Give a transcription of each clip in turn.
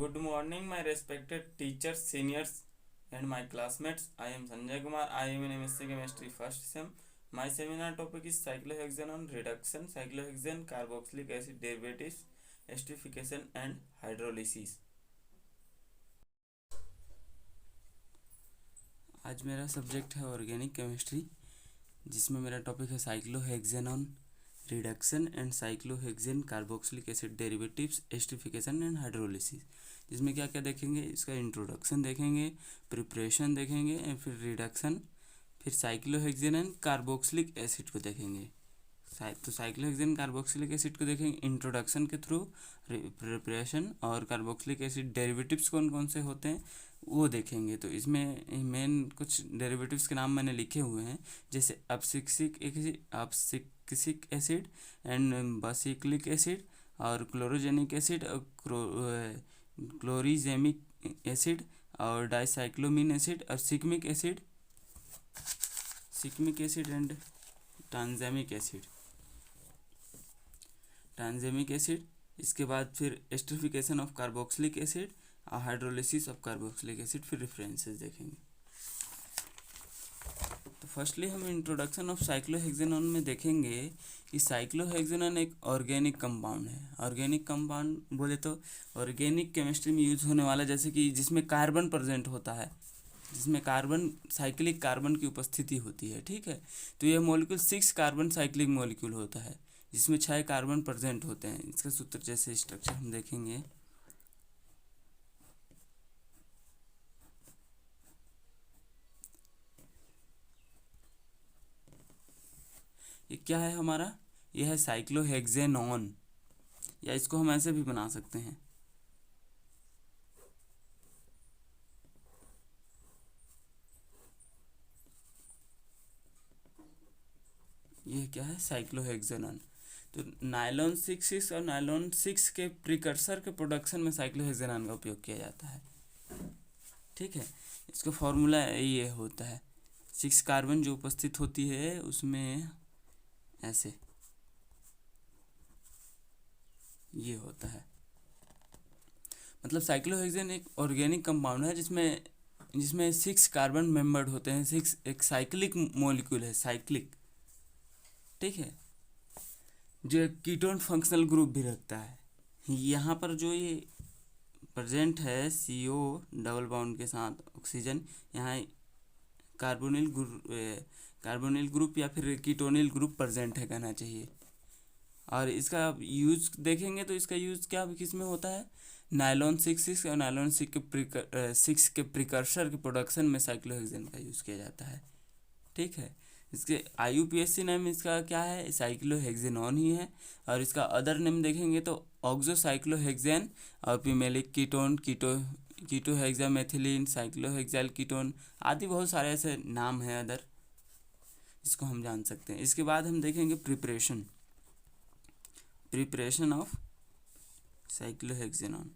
Good morning, my respected teachers, seniors, and my classmates. I am Sanjay Kumar. I am in MSc Chemistry first sem. My seminar topic is cyclohexanone reduction, cyclohexane carboxylic acid derivatives, esterification, and hydrolysis. आज मेरा subject है organic chemistry, जिसमें मेरा topic है cyclohexanone reduction and cyclohexane carboxylic acid derivatives, esterification and hydrolysis. जिसमें क्या क्या देखेंगे, इसका इंट्रोडक्शन देखेंगे, प्रिपरेशन देखेंगे, एंड फिर रिडक्शन, फिर साइक्लोहेक्सेन एंड कार्बोक्सिलिक एसिड को देखेंगे। तो साइक्लोहेक्सेन कार्बोक्सिलिक एसिड को देखेंगे इंट्रोडक्शन के थ्रू, प्रिपरेशन और कार्बोक्सिलिक एसिड डेरिवेटिव्स कौन कौन से होते हैं वो देखेंगे। तो इसमें मेन कुछ डेरिवेटिव्स के नाम मैंने लिखे हुए हैं, जैसे अपसिक्सिक एसिड एंड बासिक्लिक एसिड और क्लोरोजेनिक एसिड और क्लोरीजेमिक एसिड और डाइसाइक्लोमीन एसिड और सिकमिक एसिड एंड ट्रांसजेमिक एसिड। इसके बाद फिर एस्टरिफिकेशन ऑफ कार्बोक्सिलिक एसिड और हाइड्रोलिसिस ऑफ कार्बोक्सिलिक एसिड, फिर रेफरेंसेस देखेंगे। तो फर्स्टली हम इंट्रोडक्शन ऑफ साइक्लोहेक्सेनॉन में देखेंगे कि साइक्लोहेक्सेनॉन एक ऑर्गेनिक कंपाउंड है। ऑर्गेनिक कंपाउंड बोले तो ऑर्गेनिक केमिस्ट्री में यूज होने वाला, जैसे कि जिसमें कार्बन प्रेजेंट होता है, जिसमें कार्बन साइक्लिक कार्बन की उपस्थिति होती है, ठीक है। तो यह मॉलिक्यूल 6 कार्बन साइक्लिक मॉलिक्यूल होता है, जिसमें 6 कार्बन प्रेजेंट होते हैं। इसका सूत्र जैसे स्ट्रक्चर हम देखेंगे, ये क्या है हमारा, यह है साइक्लोहेक्सेनॉन, या इसको हम ऐसे भी बना सकते हैं, यह क्या है साइक्लोहेक्सेनॉन। तो नायलॉन 6 और नायलॉन 6 के प्रिकर्सर के प्रोडक्शन में साइक्लोहेक्सेनॉन का उपयोग किया जाता है, ठीक है। इसका फॉर्मूला ये होता है, 6 कार्बन जो उपस्थित होती है उसमें ऐसे ये होता है। मतलब साइक्लोहेक्सेन एक ऑर्गेनिक कंपाउंड है जिसमें 6 कार्बन मेंबर्ड होते हैं। 6 एक साइक्लिक मॉलिक्यूल है, साइक्लिक, ठीक है, जो एक कीटोन फंक्शनल ग्रुप भी रखता है। यहाँ पर जो ये प्रेजेंट है CO डबल बॉन्ड के साथ ऑक्सीजन, यहाँ कार्बोनिल ग्रुप या फिर कीटोनिल ग्रुप प्रेजेंट है कहना चाहिए। और इसका यूज देखेंगे तो इसका यूज क्या किस में होता है, नायलॉन 6 और नायलॉन 6 के प्रिकर्सर के प्रोडक्शन में साइक्लोहेक्सेन का यूज किया जाता है, ठीक है। इसके IUPAC नेम इसका क्या है, साइक्लोहेक्सेनॉन ही है। और इसका अदर नेम देखेंगे तो ऑक्सोसाइक्लोहेक्सेन और पिमेलिक कीटोन, कीटोहेक्सामेथिलीन, साइक्लोहेक्साइल कीटोन आदि बहुत सारे ऐसे नाम हैं अदर, इसको हम जान सकते हैं। इसके बाद हम देखेंगे preparation of cyclohexanone.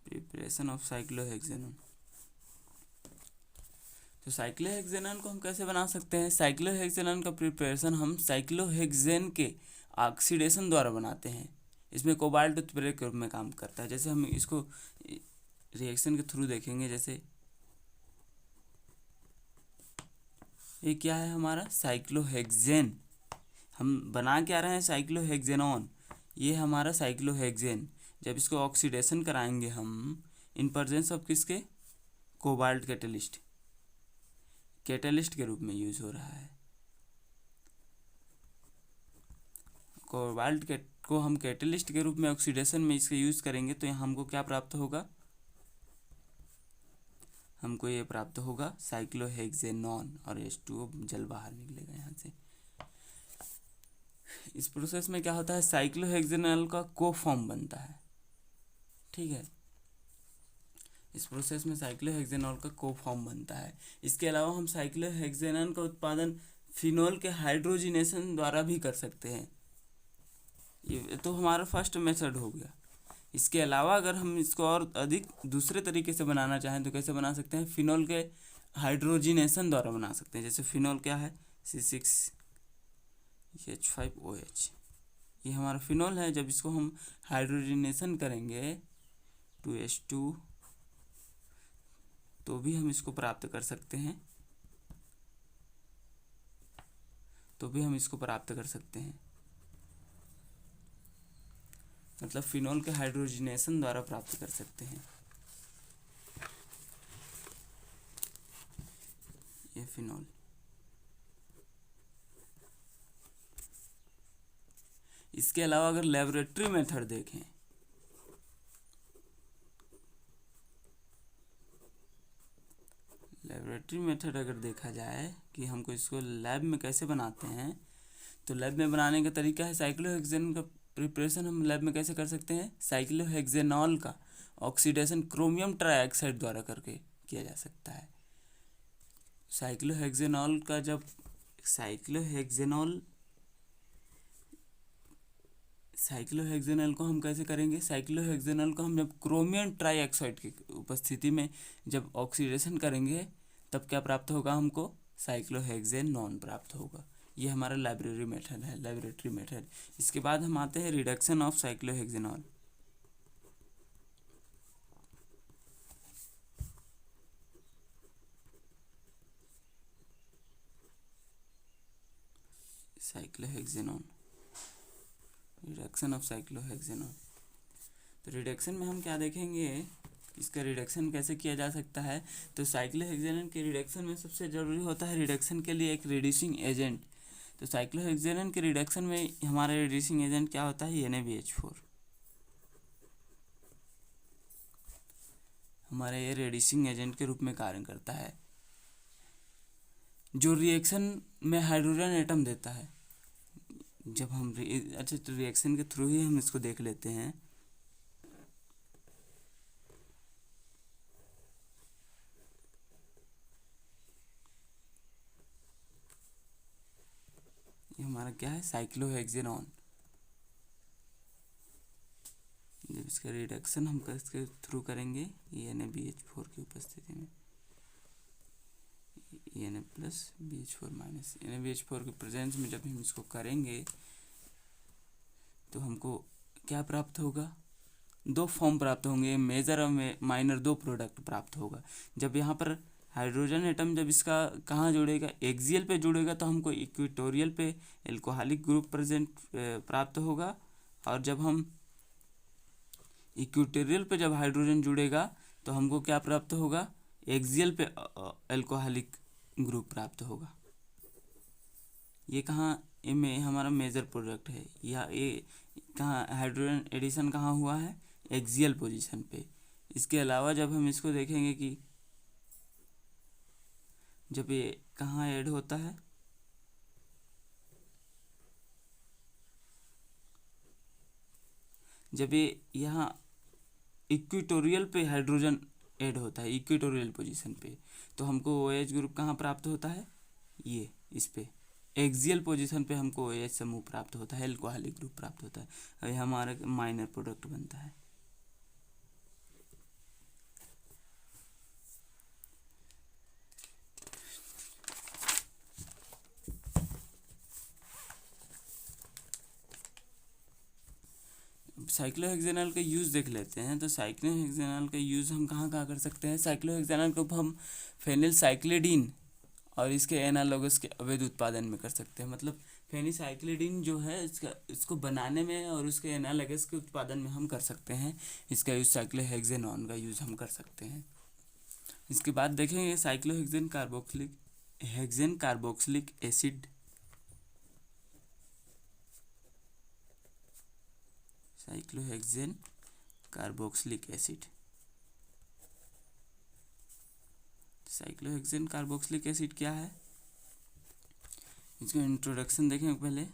Preparation of cyclohexanone. तो साइक्लोहेक्सेनॉन को हम कैसे बना सकते हैं, साइक्लोहेक्सेनॉन का प्रिपरेशन हम साइक्लोहेक्सेन के ऑक्सीडेशन द्वारा बनाते हैं। इसमें कोबाल्ट उत्प्रेरक के रूप में काम करता है। जैसे हम इसको रिएक्शन के थ्रू देखेंगे, जैसे ये क्या है हमारा साइक्लोहेक्सेन, हम बना क्या रहे हैं साइक्लोहेक्सेनॉन, ये हमारा साइक्लोहेक्सेन। जब इसको ऑक्सीडेशन कराएंगे हम इन प्रेजेंस ऑफ किसके, कोबाल्ट कैटलिस्ट के रूप में यूज हो रहा है। कोबाल्ट को हम कैटलिस्ट के रूप में ऑक्सीडेशन में इसका यूज करेंगे तो यहाँ हमको क्या प्राप्त होगा, हमको ये प्राप्त होगा साइक्लोहेक्सेनॉन, और H2O जल बाहर निकलेगा यहाँ से। इस प्रोसेस में क्या होता है, साइक्लोहेक्सेनॉल का कोफॉर्म बनता है, ठीक है। इस प्रोसेस में साइक्लोहेक्सेनॉल का कोफॉर्म बनता है। इसके अलावा हम साइक्लोहेक्सेनॉन का उत्पादन फिनोल के हाइड्रोजिनेशन द्वारा भी कर सकते हैं। ये तो हमारा फर्स्ट मेथड हो गया। इसके अलावा अगर हम इसको और अधिक दूसरे तरीके से बनाना चाहें तो कैसे बना सकते हैं, फिनोल के हाइड्रोजिनेशन द्वारा बना सकते हैं। जैसे फिनोल क्या है, C6H5OH, ये हमारा फिनोल है। जब इसको हम हाइड्रोजनेशन करेंगे 2H2 तो भी हम इसको प्राप्त कर सकते हैं, मतलब फिनोल के हाइड्रोजनेशन द्वारा प्राप्त कर सकते हैं। ये फिनोल। इसके अलावा अगर लेबोरेटरी मेथड देखें, लेबोरेटरी मेथड अगर देखा जाए कि हमको इसको लैब में कैसे बनाते हैं, तो लैब में बनाने का तरीका है साइक्लोहेक्सेन का प्रिपरेशन हम लैब में कैसे कर सकते हैं, साइक्लोहेक्सेनॉल का ऑक्सीडेशन क्रोमियम ट्राइऑक्साइड द्वारा करके किया जा सकता है। साइक्लोहेक्सेनॉल का जब साइक्लोहेक्सेनॉल को हम कैसे करेंगे, साइक्लोहेक्सेनॉल को हम जब क्रोमियम ट्राइऑक्साइड की उपस्थिति में जब ऑक्सीडेशन करेंगे तब क्या प्राप्त होगा, हमको साइक्लोहेक्सेनॉन प्राप्त होगा। ये हमारा लेबोरेटरी मेथड। इसके बाद हम आते हैं reduction of cyclohexanol. Reduction of cyclohexanol. तो रिडक्शन में हम क्या देखेंगे, इसका रिडक्शन कैसे किया जा सकता है। तो साइक्लोहेक्सेनॉल के रिडक्शन में सबसे ज़रूरी होता है रिडक्शन के लिए एक रिड्यूसिंग एजेंट। तो साइक्लोहेक्सेनॉल के रिडक्शन में हमारा रिड्यूसिंग एजेंट क्या होता है, NaBH4। हमारा ये रिड्यूसिंग एजेंट के रूप में कार्य करता है, जो रिएक्शन में हाइड्रोजन एटम देता है। जब हम अच्छा, तो रिएक्शन के थ्रू ही हम इसको देख लेते हैं। ये हमारा क्या है, साइक्लोहेक्सेनॉन। जब इसका रिडक्शन हम इसके थ्रू करेंगे NaBH4 की उपस्थिति में, Na+BH4- NaBH4 के प्रेजेंस में जब हम इसको करेंगे तो हमको क्या प्राप्त होगा, दो फॉर्म प्राप्त होंगे, मेजर और माइनर, दो प्रोडक्ट प्राप्त होगा। जब यहाँ पर हाइड्रोजन एटम जब इसका कहाँ जुड़ेगा, एक्सियल पे जुड़ेगा तो हमको इक्वेटोरियल पे एल्कोहलिक ग्रुप प्राप्त होगा। और जब हम इक्वेटोरियल पे जब हाइड्रोजन जुड़ेगा तो हमको क्या प्राप्त होगा, एक्सियल पे एल्कोहलिक ग्रुप प्राप्त होगा। ये कहाँ में हमारा मेजर प्रोडक्ट है, या ये कहाँ हाइड्रोजन एडिशन कहाँ हुआ है, एक्सियल पोजीशन पे। इसके अलावा जब हम इसको देखेंगे कि जब ये कहाँ ऐड होता है, जब ये यहाँ इक्वेटोरियल पे हाइड्रोजन ऐड होता है, इक्वेटोरियल पोजीशन पे, तो हमको OH ग्रुप कहाँ प्राप्त होता है, ये इस पे एक्सियल पोजीशन पे हमको OH समूह प्राप्त होता है, एल्कोहलिक ग्रुप प्राप्त होता है। ये हमारा माइनर प्रोडक्ट बनता है। साइक्लोहेक्सेनॉल का यूज़ देख लेते हैं। तो साइक्लोहेक्सेनॉल का यूज़ हम कहाँ कहाँ कर सकते हैं। साइक्लोहेक्सेनॉल को हम फेनिलसाइक्लिडीन और इसके एनालॉगस के अवैध उत्पादन में कर सकते हैं। मतलब फेनिलसाइक्लिडीन जो है इसको बनाने में और उसके एनालॉगस के उत्पादन में हम कर सकते हैं। इसका यूज़ साइक्लोहेक्सेनॉन का यूज़ हम कर सकते हैं। इसके बाद देखेंगे cyclohexane carboxylic acid, cyclohexane carboxylic acid. Cyclohexane carboxylic acid क्या है, इसका इंट्रोडक्शन देखें पहले।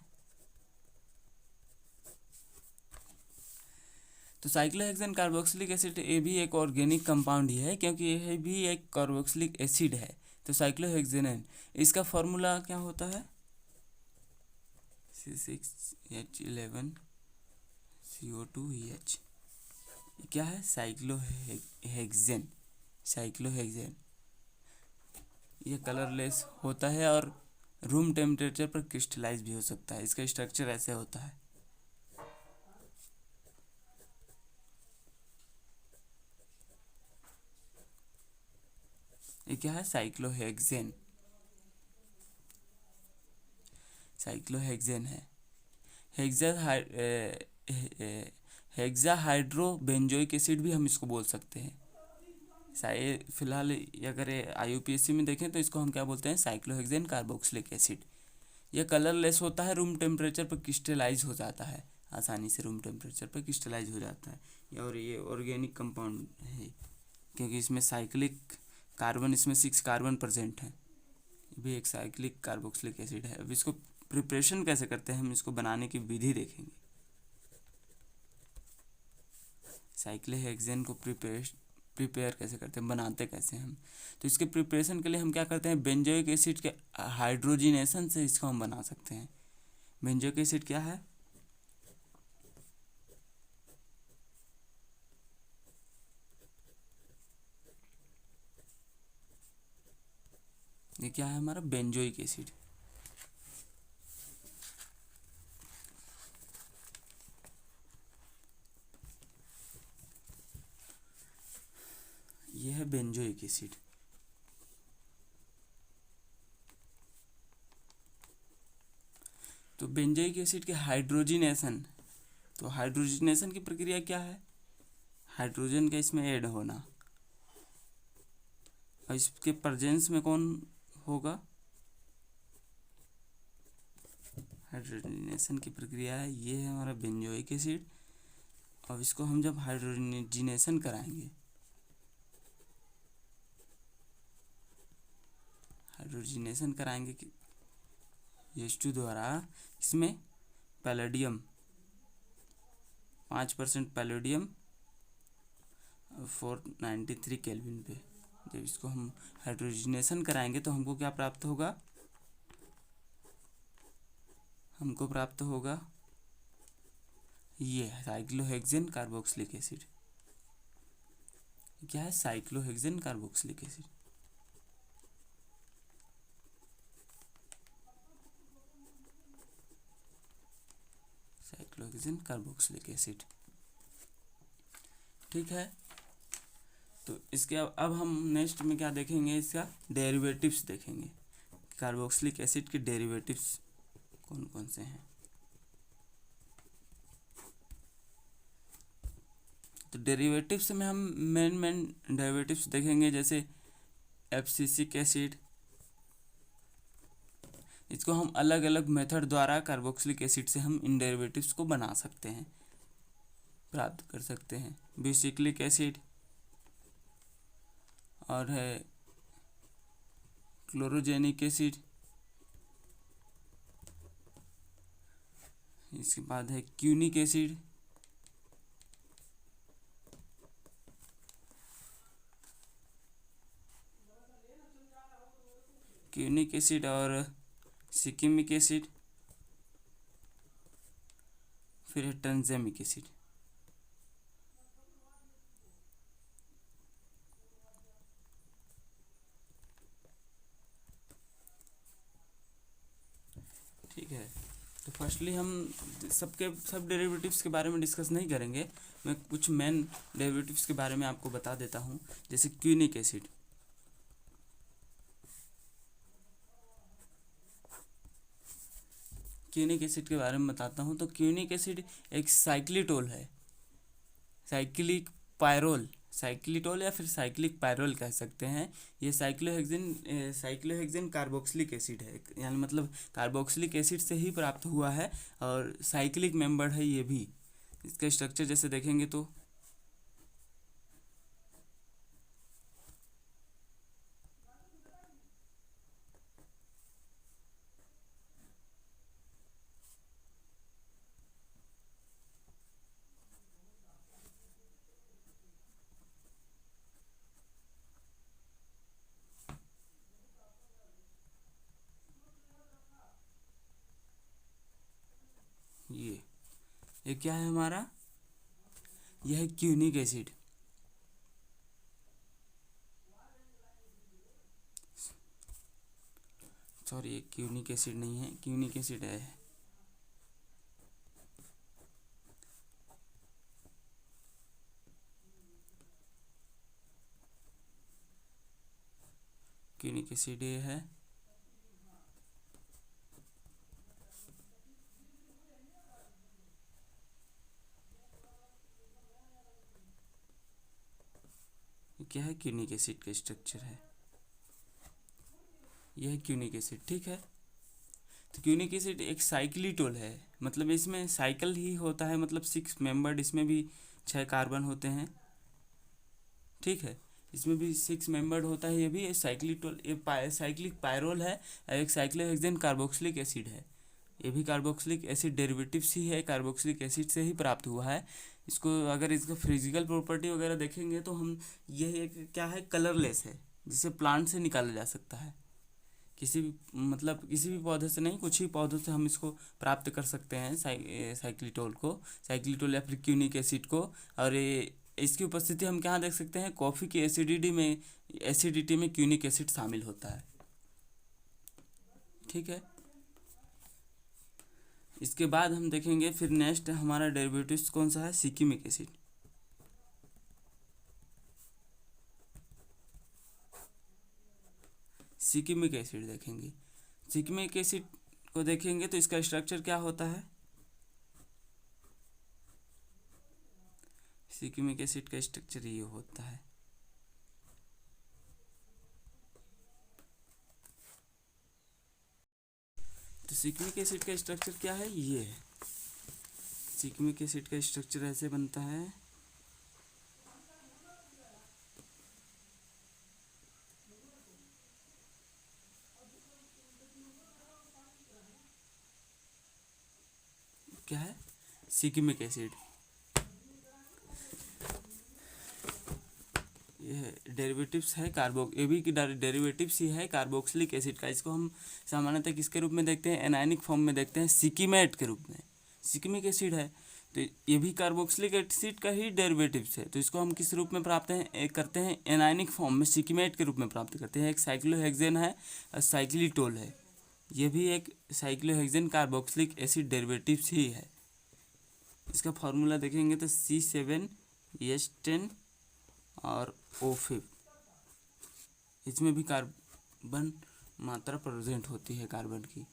तो साइक्लोहेक्सेन कार्बोक्सिलिक एसिड ये भी एक ऑर्गेनिक कंपाउंड ही है, क्योंकि यह भी एक कार्बोक्सिलिक एसिड है। तो साइक्लोहेक्सेन, इसका फॉर्मूला क्या होता है, C6H11CO2EH। क्या है, साइक्लोहेक्सेन। ये कलरलेस होता है और रूम टेम्परेचर पर क्रिस्टलाइज भी हो सकता है। इसका स्ट्रक्चर ऐसे होता है। ये क्या है, साइक्लोहेक्सेन। साइक्लोहेक्सेन है। हेक्साहाइड्रोबेंजोइक एसिड भी हम इसको बोल सकते हैं। फिलहाल अगर IUPAC में देखें तो इसको हम क्या बोलते हैं, साइक्लोहेक्सेन कार्बोक्सिलिक एसिड। यह कलरलेस होता है, रूम टेम्परेचर पर क्रिस्टलाइज हो जाता है, आसानी से रूम टेम्परेचर पर क्रिस्टलाइज हो जाता है। और ये ऑर्गेनिक कंपाउंड है क्योंकि इसमें साइक्लिक कार्बन, इसमें 6 कार्बन प्रेजेंट है। ये भी एक साइक्लिक कार्बोक्सिलिक एसिड है। अब इसको प्रिपरेशन कैसे करते हैं, हम इसको बनाने की विधि देखेंगे। साइक्लोहेक्सेन को प्रिपेयर कैसे करते हैं, बनाते कैसे हैं हम। तो इसके प्रिपरेशन के लिए हम क्या करते हैं, बेंजोइक एसिड के हाइड्रोजिनेशन से इसको हम बना सकते हैं। बेंजोइक एसिड क्या है, ये क्या है हमारा, बेंजोइक एसिड। ये है बेंजोइक एसिड। तो बेंजोइक एसिड के हाइड्रोजिनेशन, तो हाइड्रोजिनेशन की प्रक्रिया क्या है, हाइड्रोजन का इसमें ऐड होना, और इसके प्रेजेंस में कौन होगा, हाइड्रोजिनेशन की प्रक्रिया है, ये है हमारा बेंजोइक एसिड। अब इसको हम जब हाइड्रोजिनेशन कराएंगे, हाइड्रोजिनेशन कराएंगे कि H2 द्वारा, इसमें पैलेडियम 5% पैलेडियम 493 केल्विन पे, जब इसको हम हाइड्रोजिनेशन कराएंगे तो हमको क्या प्राप्त होगा, हमको प्राप्त होगा ये साइक्लोहेक्सेन कार्बोक्सिलिक एसिड। क्या है, cyclohexane carboxylic acid. Cyclohexane carboxylic acid, ठीक है। तो इसके अब हम नेक्स्ट में क्या देखेंगे, इसका डेरिवेटिव्स देखेंगे, कार्बोक्सिलिक एसिड के डेरिवेटिव्स कौन कौन से हैं। तो डेरिवेटिव्स में हम मेन डेरिवेटिव्स देखेंगे, जैसे एब्सिसिक एसिड, इसको हम अलग अलग मेथड द्वारा कार्बोक्सिलिक एसिड से हम इन डेरिवेटिव्स को बना सकते हैं, प्राप्त कर सकते हैं। बिसाइक्लिक एसिड और है क्लोरोजेनिक एसिड, इसके बाद है क्यूनिक एसिड, क्यूनिक एसिड और सिकिमिक एसिड, फिर है ट्रांजेमिक एसिड। ठीक है, तो फर्स्टली हम सब डेरिवेटिव्स के बारे में डिस्कस नहीं करेंगे, मैं कुछ मेन डेरिवेटिव्स के बारे में आपको बता देता हूँ। जैसे क्यूनिक एसिड, क्यूनिक एसिड के बारे में बताता हूँ। तो क्यूनिक एसिड एक साइक्लिटोल है, साइक्लिक पायरोल, साइक्लिटोल या फिर साइक्लिक पायरोल कह सकते हैं। ये साइक्लोहेक्सेन कार्बोक्सिलिक एसिड है, यानी मतलब कार्बोक्सिलिक एसिड से ही प्राप्त हुआ है और साइक्लिक मेंबर है ये भी। इसका स्ट्रक्चर जैसे देखेंगे तो ये क्या है हमारा, यह है क्यूनिक एसिड। सॉरी, ये क्यूनिक एसिड नहीं है, क्यूनिक एसिड है। क्यूनिक एसिड ये है, क्या है, क्यूनिक एसिड का स्ट्रक्चर है, यह है क्यूनिक एसिड। ठीक है, तो क्यूनिक एसिड एक साइक्लिटोल है, मतलब इसमें साइकिल ही होता है, मतलब 6 मेंबर्ड, इसमें भी 6 कार्बन होते हैं। ठीक है, इसमें भी 6 मेंबर्ड होता है, ये भी साइक्लिटोल, ये साइक्लिक पायरोल है, एक साइक्लोहेक्सेन कार्बोक्सिलिक एसिड है। ये भी कार्बोक्सिलिक एसिड डेरिवेटिव्स ही है, कार्बोक्सिलिक एसिड से ही प्राप्त हुआ है। इसको अगर इसका फिजिकल प्रॉपर्टी वगैरह देखेंगे तो हम, यह एक क्या है, कलरलेस है, जिसे प्लांट से निकाला जा सकता है, किसी भी मतलब किसी भी पौधे से नहीं, कुछ ही पौधों से हम इसको प्राप्त कर सकते हैं, साइक्लिटोल को, साइक्लिटोल या फिर क्यूनिक एसिड को। और ये इसकी उपस्थिति हम कहाँ देख सकते हैं, कॉफ़ी की एसिडिटी में क्यूनिक एसिड शामिल होता है। ठीक है, इसके बाद हम देखेंगे फिर नेक्स्ट हमारा डेरिवेटिव्स कौन सा है, सिकिमिक एसिड। सिकिमिक एसिड देखेंगे, सिकिमिक एसिड को देखेंगे तो इसका स्ट्रक्चर क्या होता है, सिकिमिक एसिड का स्ट्रक्चर ये होता है। तो सिकिमिक एसिड का स्ट्रक्चर क्या है, ये है, सिकिमिक एसिड का स्ट्रक्चर ऐसे बनता है। क्या है, सिकिमिक एसिड, ये डेरिवेटिव्स है ये भी डेरिवेटिव्स ही है कार्बोक्सिलिक एसिड का। इसको हम सामान्यतः किसके रूप में देखते हैं, एनायनिक फॉर्म में देखते हैं, सिकिमेट के रूप में। सिकिमिक एसिड है तो ये भी कार्बोक्सिलिक एसिड का ही डेरिवेटिव्स है, तो इसको हम किस रूप में प्राप्त करते हैं, एनायनिक फॉर्म में सिकिमेट के रूप में प्राप्त करते हैं। एक साइक्लोहेक्सेन है और साइक्लिटोल है, ये भी एक साइक्लोहेक्सेन कार्बोक्सिलिक एसिड डेरिवेटिव्स ही है। इसका फॉर्मूला देखेंगे तो C7H10 और O5, इसमें भी कार्बन मात्रा प्रेजेंट होती है कार्बन की।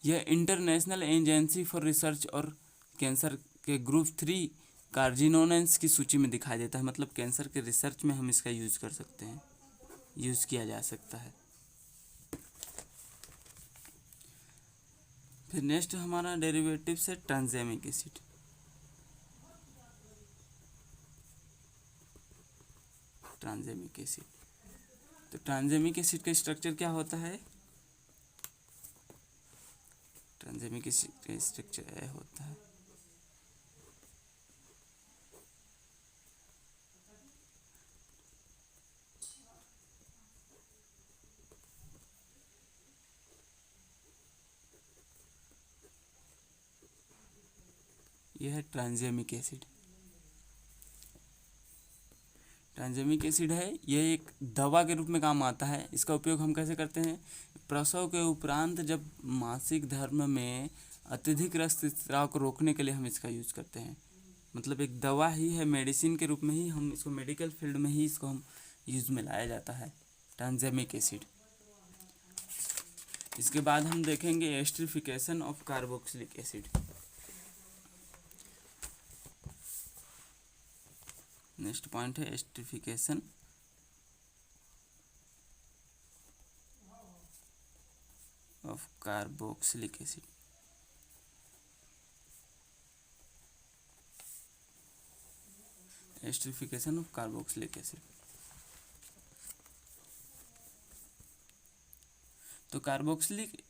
यह इंटरनेशनल एजेंसी फॉर रिसर्च और कैंसर के ग्रुप 3 कार्जिनोनेंस की सूची में दिखाई देता है, मतलब कैंसर के रिसर्च में हम इसका यूज कर सकते हैं, यूज किया जा सकता है। फिर नेक्स्ट हमारा डेरिवेटिव है ट्रांसैमिक एसिड। ट्रांसैमिक एसिड, तो ट्रांसैमिक एसिड का स्ट्रक्चर क्या होता है, ट्रांसैमिक एसिड का स्ट्रक्चर यह होता है। यह है ट्रांसैमिक एसिड। ट्रांसैमिक एसिड है, यह एक दवा के रूप में काम आता है। इसका उपयोग हम कैसे करते हैं, प्रसव के उपरांत जब मासिक धर्म में अत्यधिक रक्तस्राव को रोकने के लिए हम इसका यूज करते हैं, मतलब एक दवा ही है, मेडिसिन के रूप में ही हम इसको, मेडिकल फील्ड में ही इसको हम यूज में लाया जाता है, ट्रांसैमिक एसिड। इसके बाद हम देखेंगे esterification of carboxylic acid. Next point है esterification of carboxylic acid. Esterification of carboxylic acid, तो कार्बोक्सिलिक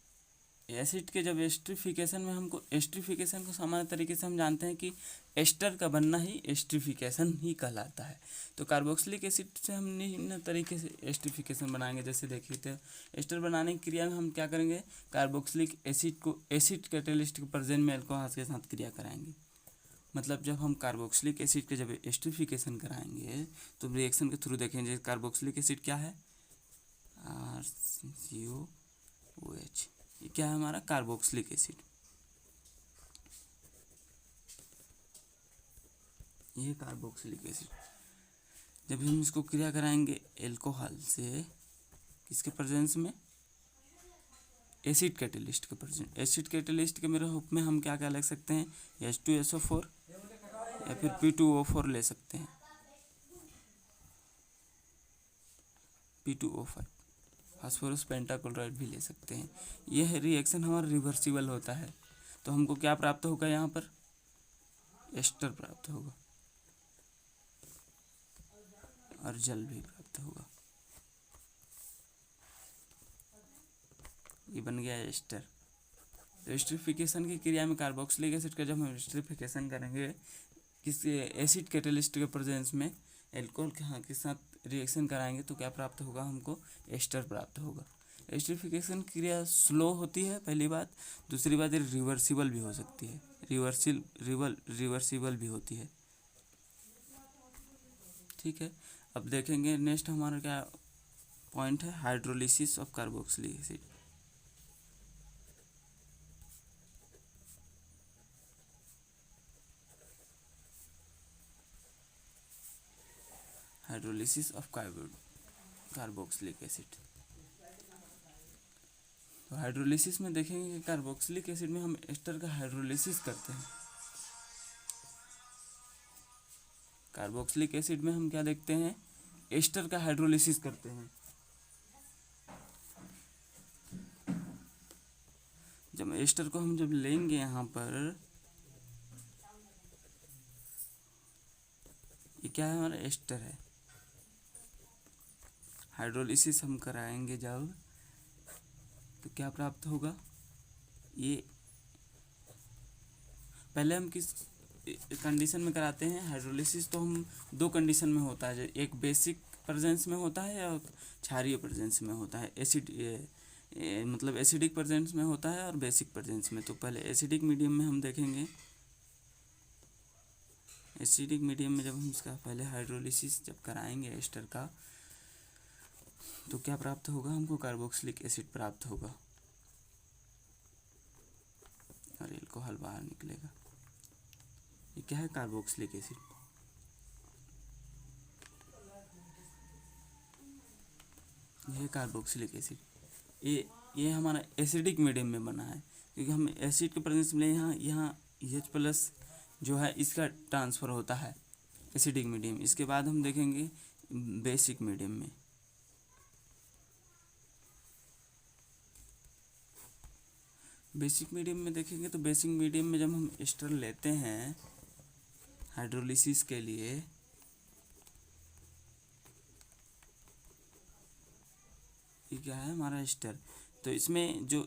एसिड के जब एस्टरिफिकेशन में हमको, एस्टरिफिकेशन को सामान्य तरीके से हम जानते हैं कि एस्टर का बनना ही एस्टरिफिकेशन ही कहलाता है। तो कार्बोक्सिलिक एसिड से हम निम्न तरीके से एस्टरिफिकेशन बनाएंगे। जैसे देखिए, तो एस्टर बनाने की क्रिया में हम क्या करेंगे, कार्बोक्सिलिक एसिड को एसिड कैटेलिस्ट के प्रेजेंट में अल्कोहल के साथ क्रिया कराएंगे। मतलब जब हम कार्बोक्सिलिक एसिड के जब एस्टरिफिकेशन कराएंगे तो रिएक्शन के थ्रू देखेंगे, कार्बोक्सिलिक एसिड क्या है, RCOOH, ये क्या है हमारा कार्बोक्सिलिक एसिड। ये कार्बोक्सिलिक एसिड, जब हम इसको क्रिया कराएंगे एल्कोहल से किसके प्रेजेंस में, एसिड कैटेलिस्ट के प्रेजेंस। एसिड कैटेलिस्ट के मेरे रूप में हम क्या क्या लिख सकते हैं, H2SO4 या फिर P2O4 ले सकते हैं, P2O5, फास्फोरस पेंटाक्लोराइड भी ले सकते हैं। यह रिएक्शन हमारा रिवर्सिबल होता है। तो हमको क्या प्राप्त होगा, यहाँ पर एस्टर प्राप्त होगा और जल भी प्राप्त होगा। ये बन गया एस्टर। तो एस्टरिफिकेशन की क्रिया में कार्बोक्सिलिक एसिड का जब हम एस्टरिफिकेशन करेंगे किसी एसिड कैटेलिस्ट के प्रेजेंस में एल्कोहल के साथ रिएक्शन कराएंगे तो क्या प्राप्त होगा, हमको एस्टर प्राप्त होगा। एस्टरिफिकेशन क्रिया स्लो होती है पहली बात, दूसरी बात ये रिवर्सिबल भी हो सकती है, रिवर्सिबल भी होती है। ठीक है, अब देखेंगे नेक्स्ट हमारा क्या पॉइंट है, hydrolysis of carboxylic acid. Hydrolysis of carboxylic acid. तो हाइड्रोलिसिस में देखेंगे कि कार्बोक्सिलिक एसिड में हम एस्टर का हाइड्रोलिसिस करते हैं। कार्बोक्सिलिक एसिड में हम क्या देखते हैं, एस्टर का हाइड्रोलिसिस करते हैं। जब एस्टर को हम जब लेंगे यहाँ पर, ये क्या है, हमारा एस्टर है। हाइड्रोलिसिस हम कराएंगे जब, तो क्या प्राप्त होगा, ये पहले हम किस कंडीशन में कराते हैं हाइड्रोलिसिस, तो हम दो कंडीशन में होता है, एक बेसिक प्रेजेंस में होता है और क्षारीय प्रेजेंस में होता है। मतलब एसिडिक प्रेजेंस में होता है और बेसिक प्रेजेंस में। तो पहले एसिडिक मीडियम में हम देखेंगे, एसिडिक मीडियम में जब हम इसका पहले हाइड्रोलिसिस जब कराएंगे एस्टर का, तो क्या प्राप्त होगा, हमको कार्बोक्सिलिक एसिड प्राप्त होगा और एल्कोहल बाहर निकलेगा। ये क्या है, कार्बोक्सिलिक एसिड। ये कार्बोक्सिलिक एसिड, ये हमारा एसिडिक मीडियम में बना है, क्योंकि हम एसिड के प्रेजेंस में यहाँ H+ जो है इसका ट्रांसफ़र होता है एसिडिक मीडियम। इसके बाद हम देखेंगे बेसिक मीडियम में। बेसिक मीडियम में देखेंगे तो बेसिक मीडियम में जब हम एस्टर लेते हैं हाइड्रोलिसिस के लिए, ये क्या है, हमारा एस्टर। तो इसमें जो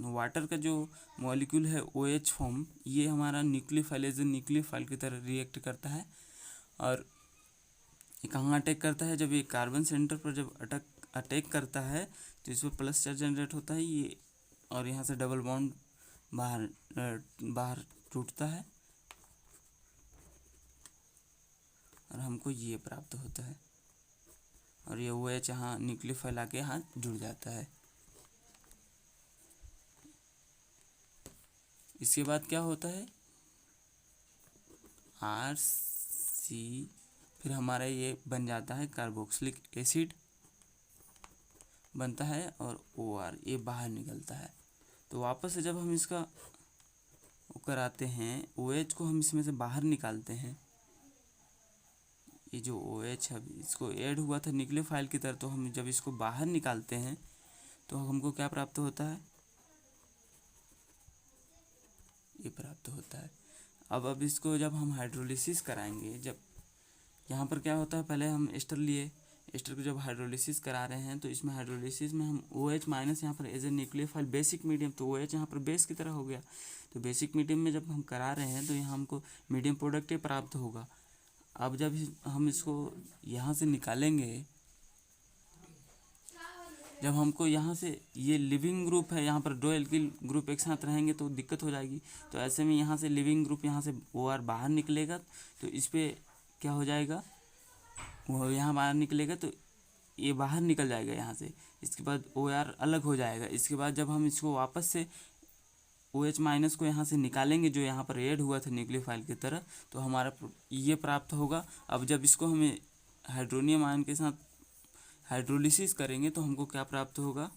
वाटर का जो मॉलिक्यूल है OH फॉर्म, ये हमारा न्यूक्लियोफाइल की तरह रिएक्ट करता है। और ये कहाँ अटैक करता है, जब ये कार्बन सेंटर पर जब अटैक करता है तो इस पर प्लस चार्ज जनरेट होता है ये, और यहाँ से डबल बॉन्ड बाहर टूटता है और हमको ये प्राप्त होता है, और ये OH यहाँ न्यूक्लियोफाइल आके यहाँ जुड़ जाता है। इसके बाद क्या होता है, RC, फिर हमारा ये बन जाता है कार्बोक्सिलिक एसिड बनता है, और OR ये बाहर निकलता है। तो वापस से जब हम इसका वो कराते हैं, OH को हम इसमें से बाहर निकालते हैं, ये जो OH है इसको ऐड हुआ था न्यूक्लियोफाइल की तरह, तो हम जब इसको बाहर निकालते हैं तो हमको क्या प्राप्त होता है, ये प्राप्त होता है। अब इसको जब हम हाइड्रोलिसिस कराएंगे, जब यहाँ पर क्या होता है, पहले हम एस्टर लिए, एस्टर को जब हाइड्रोलिसिस करा रहे हैं तो इसमें हाइड्रोलिसिस में हम OH- यहाँ पर as a nucleophile basic medium, तो OH यहाँ पर बेस की तरह हो गया। तो बेसिक मीडियम में जब हम करा रहे हैं तो यहाँ हमको मीडियम प्रोडक्ट ही प्राप्त होगा। अब जब हम इसको यहाँ से निकालेंगे, जब हमको यहाँ से ये लिविंग ग्रुप है, यहाँ पर दो एल्किल ग्रुप एक साथ रहेंगे तो दिक्कत हो जाएगी। तो ऐसे में यहाँ से लिविंग ग्रुप यहाँ से OR बाहर निकलेगा, तो इस पर क्या हो जाएगा, वो यहाँ बाहर निकलेगा तो ये बाहर निकल जाएगा यहाँ से। इसके बाद OR अलग हो जाएगा। इसके बाद जब हम इसको वापस से OH- को यहाँ से निकालेंगे, जो यहाँ पर ऐड हुआ था न्यूक्लियोफाइल की तरह, तो हमारा ये प्राप्त होगा। अब जब इसको हमें हाइड्रोनियम आयन के साथ हाइड्रोलिसिस करेंगे तो हमको क्या प्राप्त होगा,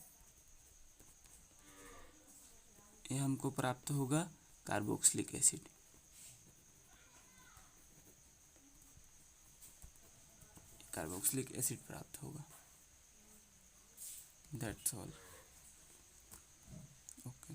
ये हमको प्राप्त होगा कार्बोक्सिलिक एसिड। कार्बोक्सिलिक एसिड प्राप्त होगा। That's all. ओके।